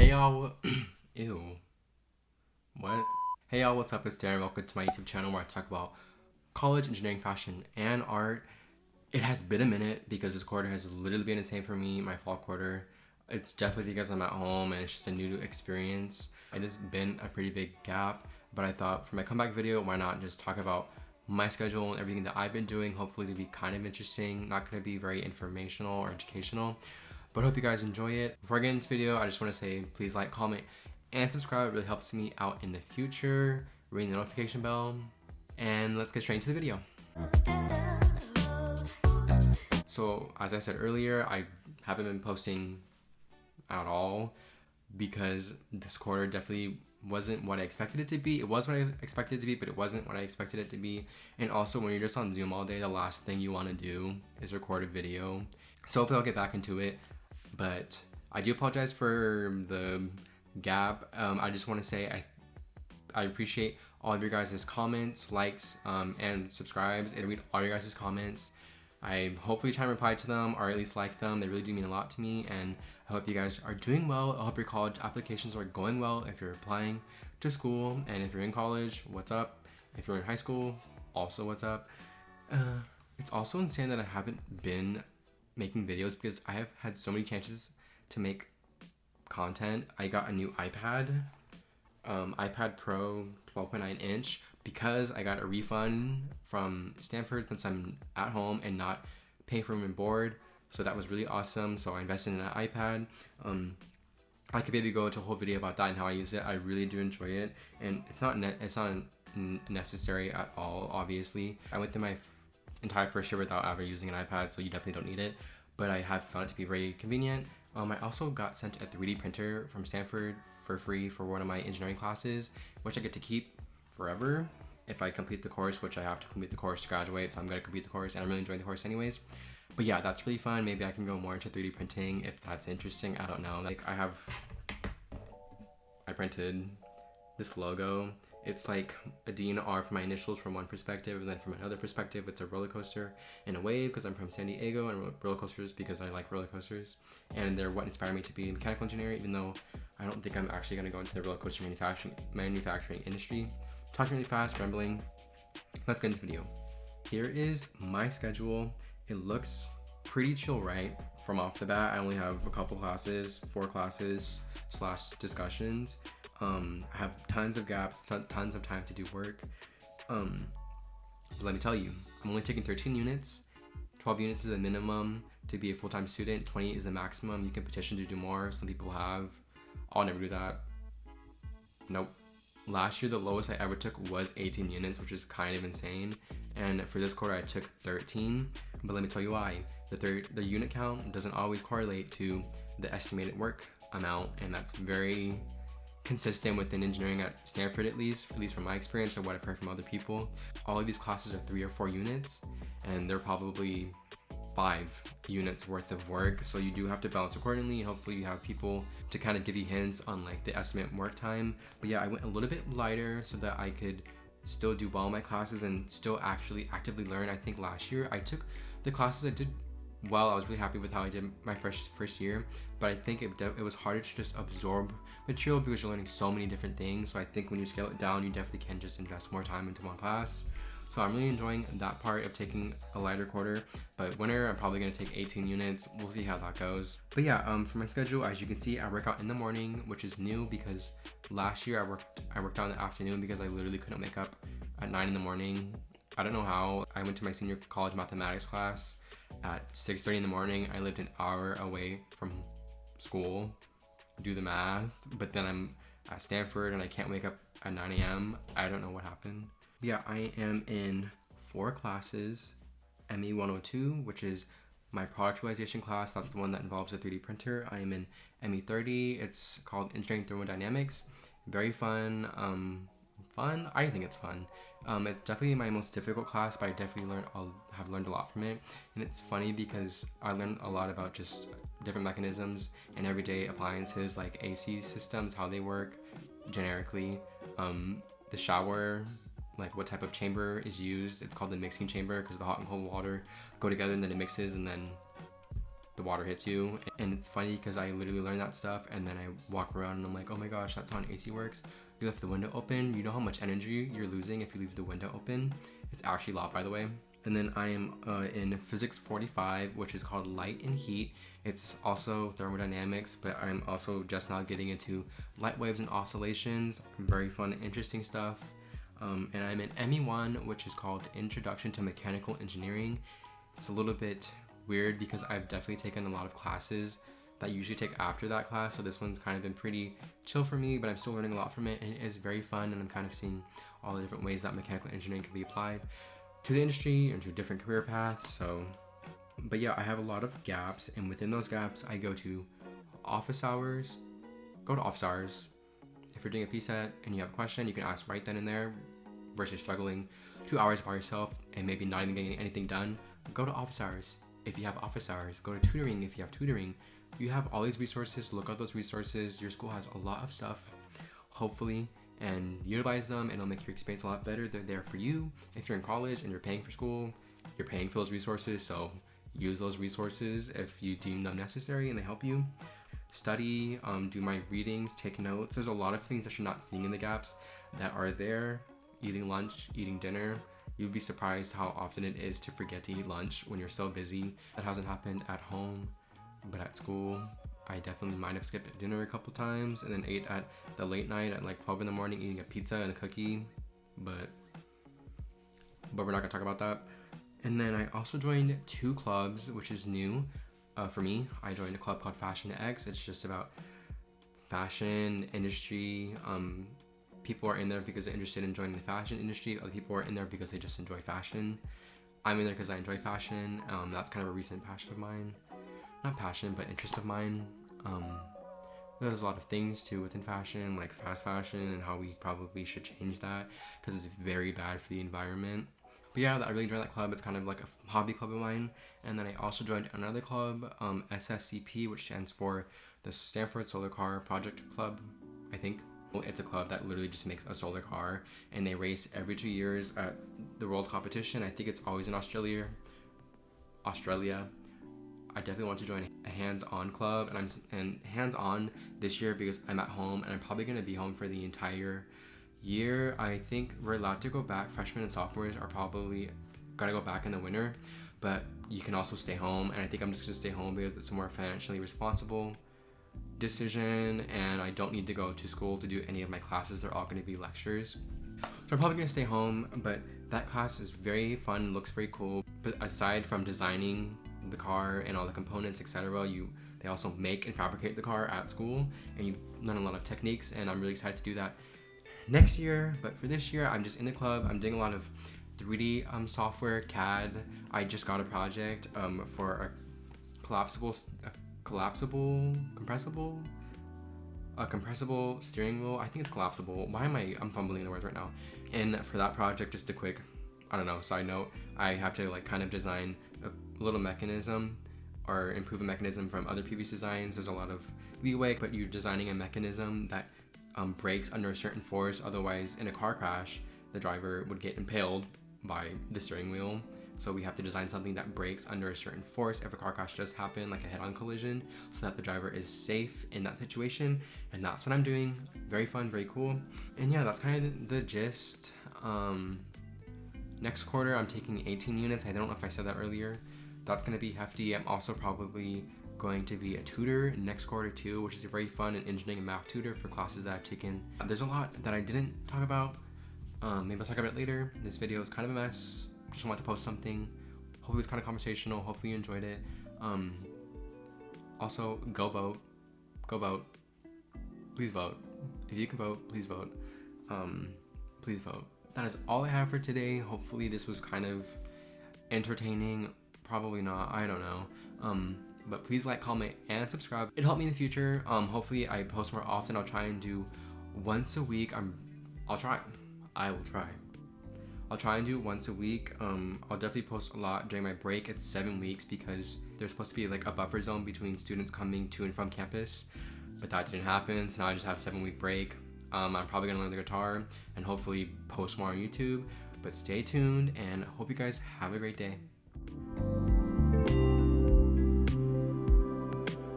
Hey y'all, ew, what? Hey y'all, what's up? It's Darren. Welcome to my YouTube channel where I talk about college, engineering, fashion, and art. It has been a minute because this quarter has literally been insane for me, my fall quarter. It's definitely because I'm at home and it's just a new experience. It has been a pretty big gap, but I thought for my comeback video, why not just talk about my schedule and everything that I've been doing. Hopefully it'll be kind of interesting, not going to be very informational or educational, but hope you guys enjoy it. Before I get into this video, I just want to say please like, comment, and subscribe. It really helps me out in the future. Ring the notification bell, and let's get straight into the video. So as I said earlier, I haven't been posting at all because this quarter definitely wasn't what I expected it to be. It was what I expected it to be, but it wasn't what I expected it to be. And also when you're just on Zoom all day, the last thing you want to do is record a video. So hopefully I'll get back into it, but I do apologize for the gap. I just want to say I appreciate all of your guys' comments, likes, and subscribes. I read all your guys' comments. I hopefully try and reply to them or at least like them. They really do mean a lot to me, and I hope you guys are doing well. I hope your college applications are going well if you're applying to school, and if you're in college, what's up? If you're in high school, also what's up? It's also insane that I haven't been making videos because I have had so many chances to make content. I got a new iPad, iPad Pro 12.9 inch, because I got a refund from Stanford since I'm at home and not paying for room and board. So that was really awesome. So I invested in an iPad. I could maybe go into a whole video about that and how I use it. I really do enjoy it, and it's not necessary at all. Obviously, I went through my entire first year without ever using an iPad, so you definitely don't need it. But I have found it to be very convenient. I also got sent a 3D printer from Stanford for free for one of my engineering classes, which I get to keep forever if I complete the course, which I have to complete the course to graduate. So I'm going to complete the course, and I'm really enjoying the course anyways. But yeah, that's really fun. Maybe I can go more into 3D printing if that's interesting. I don't know. Like I printed this logo. It's like a D and R for my initials from one perspective, and then from another perspective, it's a roller coaster and a wave because I'm from San Diego, and roller coasters because I like roller coasters, and they're what inspired me to be in mechanical engineering, even though I don't think I'm actually going to go into the roller coaster manufacturing industry. Talking really fast, rambling. Let's get into the video. Here is my schedule. It looks pretty chill, right? From off the bat, I only have a couple classes, 4 classes / discussions. I have tons of gaps, tons of time to do work. But let me tell you, I'm only taking 13 units. 12 units is the minimum to be a full-time student. 20 is the maximum. You can petition to do more. Some people have. I'll never do that. Nope. Last year, the lowest I ever took was 18 units, which is kind of insane. And for this quarter, I took 13. But let me tell you why. The unit count doesn't always correlate to the estimated work amount, and that's very consistent within engineering at Stanford, at least from my experience and what I've heard from other people. All of these classes are 3 or 4 units, and they're probably 5 units worth of work. So you do have to balance accordingly, and hopefully you have people to kind of give you hints on like the estimate work time. But yeah, I went a little bit lighter so that I could still do well in my classes and still actually actively learn. I think last year I took the classes I did well. I was really happy with how I did my first year, but I think it was harder to just absorb material because you're learning so many different things. So I think when you scale it down, you definitely can just invest more time into one class. So I'm really enjoying that part of taking a lighter quarter. But winter, I'm probably going to take 18 units. We'll see how that goes. But yeah, for my schedule, as you can see, I work out in the morning, which is new because last year I worked out in the afternoon because I literally couldn't wake up at 9 in the morning. I don't know how. I went to my senior college mathematics class at 6:30 in the morning. I lived an hour away from school. Do the math. But then I'm at Stanford and I can't wake up at 9 a.m. I don't know what happened. Yeah, I am in 4 classes. ME 102, which is my product realization class. That's the one that involves a 3D printer. I am in ME 30. It's called Engineering Thermodynamics. Very fun. I think it's fun. It's definitely my most difficult class, but I definitely have learned a lot from it. And it's funny because I learned a lot about just different mechanisms and everyday appliances like AC systems, how they work generically. The shower, like what type of chamber is used. It's called the mixing chamber because the hot and cold water go together and then it mixes, and then the water hits you. And it's funny because I literally learned that stuff and then I walk around and I'm like, oh my gosh, that's how an AC works. You left the window open. You know how much energy you're losing if you leave the window open? It's actually a lot, by the way. And then I am in physics 45, which is called light and heat. It's also thermodynamics, but I'm also just now getting into light waves and oscillations. Very fun, interesting stuff. And I'm in ME1, which is called Introduction to Mechanical Engineering. It's a little bit weird because I've definitely taken a lot of classes that I usually take after that class. So this one's kind of been pretty chill for me, but I'm still learning a lot from it. And it is very fun. And I'm kind of seeing all the different ways that mechanical engineering can be applied to the industry and to different career paths. So, but yeah, I have a lot of gaps. And within those gaps, I go to office hours. Go to office hours. If you're doing a PSET and you have a question, you can ask right then and there versus struggling 2 hours by yourself and maybe not even getting anything done. Go to office hours. If you have office hours, go to tutoring if you have tutoring. You have all these resources, look at those resources. Your school has a lot of stuff, hopefully, and utilize them and it'll make your experience a lot better. They're there for you. If you're in college and you're paying for school, you're paying for those resources, so use those resources if you deem them necessary and they help you. Study, do my readings, take notes. There's a lot of things that you're not seeing in the gaps that are there. Eating lunch, eating dinner. You'd be surprised how often it is to forget to eat lunch when you're so busy. That hasn't happened at home, but at school, I definitely might have skipped dinner a couple times and then ate at the late night at like 12 in the morning eating a pizza and a cookie, but we're not gonna talk about that. And then I also joined 2 clubs, which is new for me. I joined a club called Fashion X. It's just about fashion industry. People are in there because they're interested in joining the fashion industry. Other people are in there because they just enjoy fashion. I'm in there because I enjoy fashion. That's kind of a recent passion of mine. Not passion, but interest of mine. There's a lot of things too within fashion, like fast fashion, and how we probably should change that because it's very bad for the environment. But yeah, I really joined that club. It's kind of like a hobby club of mine. And then I also joined another club, SSCP, which stands for the Stanford Solar Car Project Club, I think. It's a club that literally just makes a solar car, and they race every 2 years at the world competition. I think it's always in Australia. I definitely want to join a hands-on club, and hands-on this year because I'm at home and I'm probably going to be home for the entire year. I think we're allowed to go back. Freshmen and sophomores are probably going to go back in the winter, but you can also stay home, and I think I'm just going to stay home because it's a more financially responsible decision and I don't need to go to school to do any of my classes. They're all going to be lectures. So I'm probably going to stay home, but that class is very fun and looks very cool. But aside from designing the car and all the components, etc., they also make and fabricate the car at school and you learn a lot of techniques, and I'm really excited to do that next year. But for this year, I'm just in the club. I'm doing a lot of 3D software, CAD. I just got a project for a compressible steering wheel. I think it's collapsible. I'm fumbling the words right now. And for that project, just a quick, side note, I have to like kind of design a little mechanism or improve a mechanism from other previous designs. There's a lot of leeway, but you're designing a mechanism that brakes under a certain force. Otherwise, in a car crash, the driver would get impaled by the steering wheel. So we have to design something that brakes under a certain force if a car crash does happen, like a head-on collision, so that the driver is safe in that situation. And that's what I'm doing. Very fun, very cool. And yeah, that's kind of the gist. Next quarter, I'm taking 18 units. I don't know if I said that earlier. That's going to be hefty. I'm also probably going to be a tutor next quarter too, which is a very fun and engineering and math tutor for classes that I've taken. There's a lot that I didn't talk about. Maybe I'll talk about it later. This video is kind of a mess. Just wanted to post something. Hopefully it's kind of conversational. Hopefully you enjoyed it. Also, go vote. Go vote. Please vote. If you can vote, please vote. Please vote. That is all I have for today. Hopefully this was kind of entertaining. Probably not. I don't know. But please like, comment, and subscribe. It'll help me in the future. Hopefully I post more often. I'll try and do once a week. I'll try. I will try. I'll try and do once a week. I'll definitely post a lot during my break. It's 7 weeks because there's supposed to be like a buffer zone between students coming to and from campus, but that didn't happen. So now I just have a 7-week break. I'm probably gonna learn the guitar and hopefully post more on YouTube, but stay tuned and hope you guys have a great day.